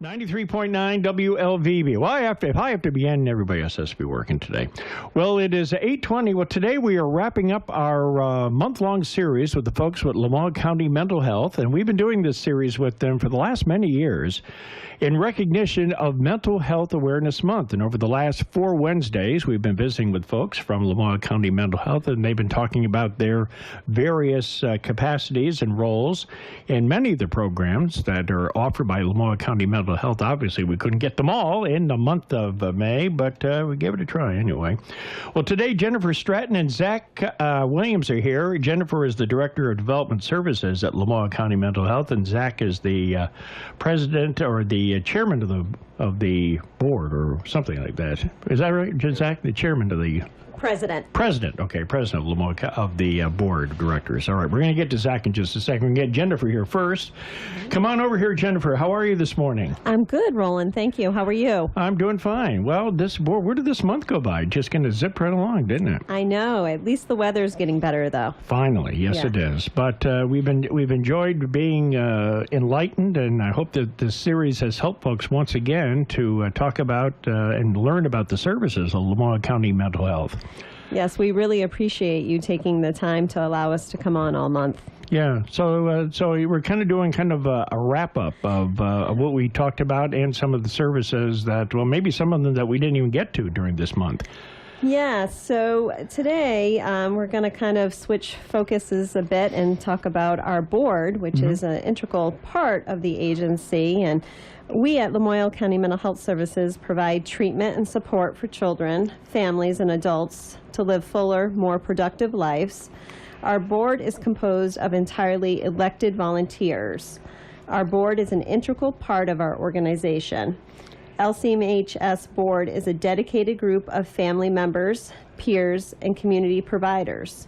93.9 WLVB. Well, if I have to be in, everybody else has to be working today. Well, it is 8:20. Well, today we are wrapping up our month-long series with the folks with Lamoille County Mental Health, and we've been doing this series with them for the last many years in recognition of Mental Health Awareness Month. And over the last 4 Wednesdays, we've been visiting with folks from Lamoille County Mental Health, and they've been talking about their various capacities and roles in many of the programs that are offered by Lamoille County Mental Health. Obviously, we couldn't get them all in the month of May, but we gave it a try anyway. Well, today, Jennifer Stratton and Zach Williams are here. Jennifer is the Director of Development Services at Lamoille County Mental Health, and Zach is the president or the chairman of the board or something like that. Is that right, Zach? The chairman of the... President, okay, president of Lamoille of the board of directors. All right, we're going to get to Zach in just a second. We're going to get Jennifer here first. Come on over here, Jennifer. How are you this morning? I'm good, Roland. Thank you. How are you? I'm doing fine. Well, where did this month go by? Just going to zip right along, didn't it? I know. At least the weather's getting better, though. Finally, yes, It is. But we've enjoyed being enlightened, and I hope that this series has helped folks once again to talk about and learn about the services of Lamoille County Mental Health. Yes, we really appreciate you taking the time to allow us to come on all month. Yeah, so we're kind of doing a wrap-up of what we talked about and some of the services that, well, maybe some of them that we didn't even get to during this month. Yeah, so today we're going to kind of switch focuses a bit and talk about our board, which is an integral part of the agency. And we at Lamoille County Mental Health Services provide treatment and support for children, families, and adults to live fuller, more productive lives. Our board is composed of entirely elected volunteers. Our board is an integral part of our organization. LCMHS board is a dedicated group of family members, peers, and community providers.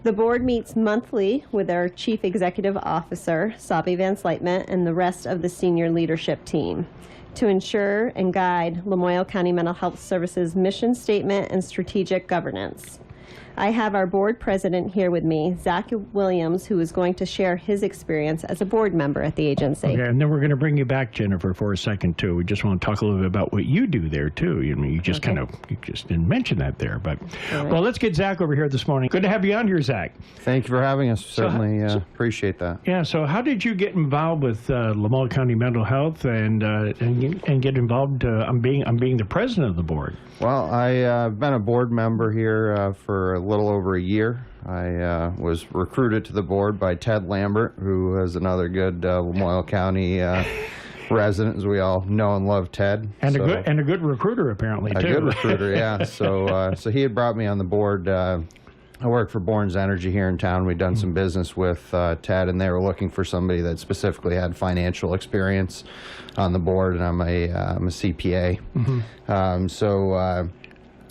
The board meets monthly with our Chief Executive Officer, Sabi Van Slytman, and the rest of the senior leadership team to ensure and guide Lamoille County Mental Health Services mission statement and strategic governance. I have our board president here with me, Zach Williams, who is going to share his experience as a board member at the agency. Okay, and then we're going to bring you back, Jennifer, for a second, too. We just want to talk a little bit about what you do there, too. You just you just didn't mention that there. But, well, let's get Zach over here this morning. Good to have you on here, Zach. Thank you for having us. Certainly appreciate that. Yeah, so how did you get involved with Lamoille County Mental Health and get involved? I'm being the president of the board. Well, I've been a board member here for a little over a year. I was recruited to the board by Ted Lambert, who is another good Lamoille County resident, as we all know and love Ted. And a good recruiter, apparently, too. A good recruiter, yeah. So he had brought me on the board. I work for Bourne's Energy here in town. We'd done some business with Ted, and they were looking for somebody that specifically had financial experience on the board, and I'm a CPA.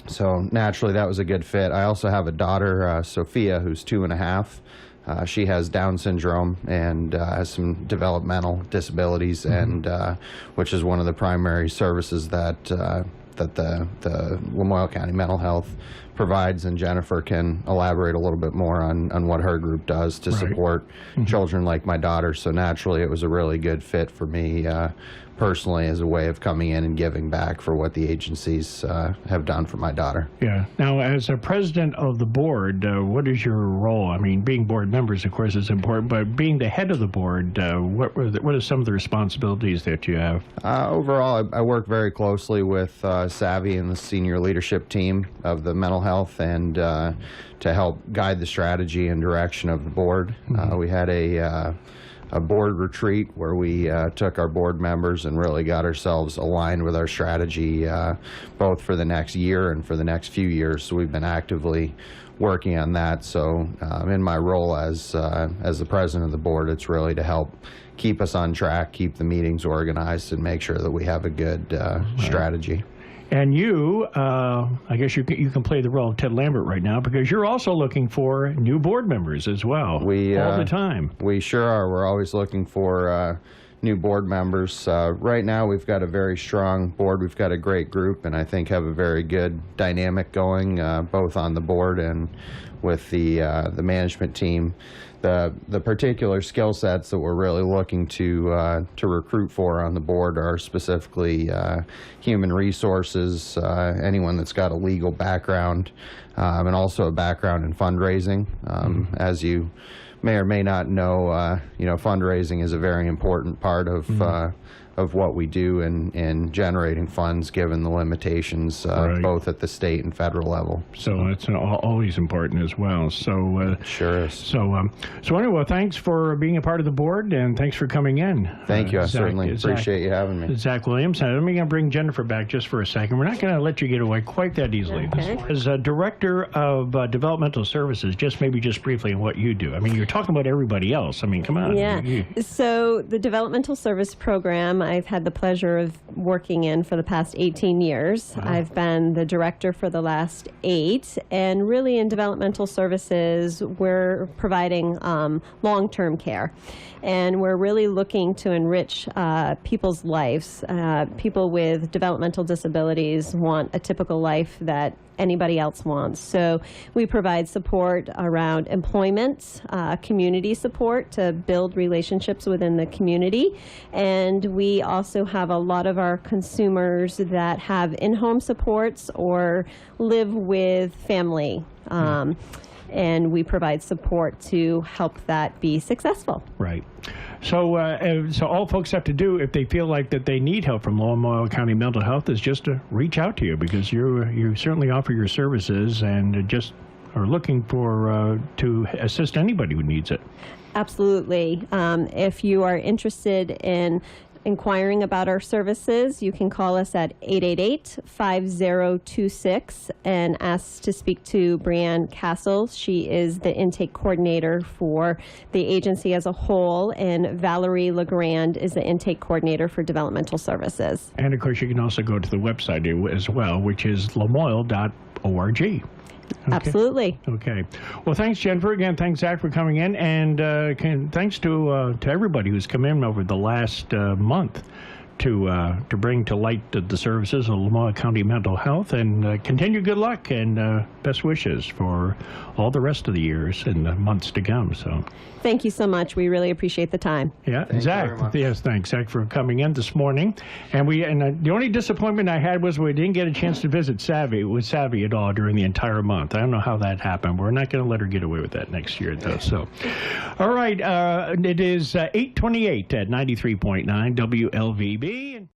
So naturally, that was a good fit. I also have a daughter, Sophia, who's 2.5. She has Down syndrome and has some developmental disabilities, and which is one of the primary services that the Lamoille County Mental Health provides, and Jennifer can elaborate a little bit more on what her group does to support children like my daughter. So naturally, it was a really good fit for me personally as a way of coming in and giving back for what the agencies have done for my daughter. Yeah. Now, as a president of the board, what is your role? I mean, being board members, of course, is important, but being the head of the board, what are some of the responsibilities that you have? Overall, I work very closely with Savvy and the senior leadership team of the mental health, and to help guide the strategy and direction of the board. We had a board retreat where we took our board members and really got ourselves aligned with our strategy both for the next year and for the next few years. So we've been actively working on that. So in my role as the president of the board, it's really to help keep us on track, keep the meetings organized, and make sure that we have a good strategy. And you, I guess you can play the role of Ted Lambert right now, because you're also looking for new board members as well, all the time. We sure are. We're always looking for new board members. Right now, we've got a very strong board. We've got a great group, and I think have a very good dynamic going, both on the board and with the management team. The particular skill sets that we're really looking to recruit for on the board are specifically human resources, anyone that's got a legal background, and also a background in fundraising. As you may or may not know, fundraising is a very important part of what we do in generating funds, given the limitations Right. both at the state and federal level. So it's always important as well. So Sure is. So anyway, thanks for being a part of the board, and thanks for coming in. Thank you. I Zach- certainly appreciate you having me. Zach Williams. Let me bring Jennifer back just for a second. We're not going to let you get away quite that easily. Okay. As a director of developmental services, just briefly what you do. I mean, you're talking about everybody else. I mean, come on. Yeah. So the developmental service program, I've had the pleasure of working in for the past 18 years. Wow. I've been the director for the last 8, and really in developmental services, we're providing long-term care, and we're really looking to enrich people's lives. People with developmental disabilities want a typical life that anybody else wants. So we provide support around employment, community support to build relationships within the community. And we also have a lot of our consumers that have in-home supports or live with family. And we provide support to help that be successful. Right. So all folks have to do, if they feel like that they need help from Lamoille County Mental Health, is just to reach out to you, because you certainly offer your services and just are looking for to assist anybody who needs it. Absolutely. If you are interested in inquiring about our services, you can call us at 888-5026 and ask to speak to Brianne Castle. She is the intake coordinator for the agency as a whole, and Valerie LeGrand is the intake coordinator for developmental services. And of course, you can also go to the website as well, which is lamoille.org. Okay. Absolutely. Okay. Well, thanks, Jennifer. Again, thanks, Zach, for coming in, and thanks to everybody who's come in over the last month to bring to light the services of Lamoille County Mental Health, and continue good luck and best wishes for all the rest of the years and the months to come. So. Thank you so much. We really appreciate the time. Yeah, Thank you Zach. very much. Yes, thanks, Zach, for coming in this morning. And the only disappointment I had was we didn't get a chance to visit Savvy at all during the entire month. I don't know how that happened. We're not going to let her get away with that next year, though. So, all right, it is 8:28 at 93.9 WLVB.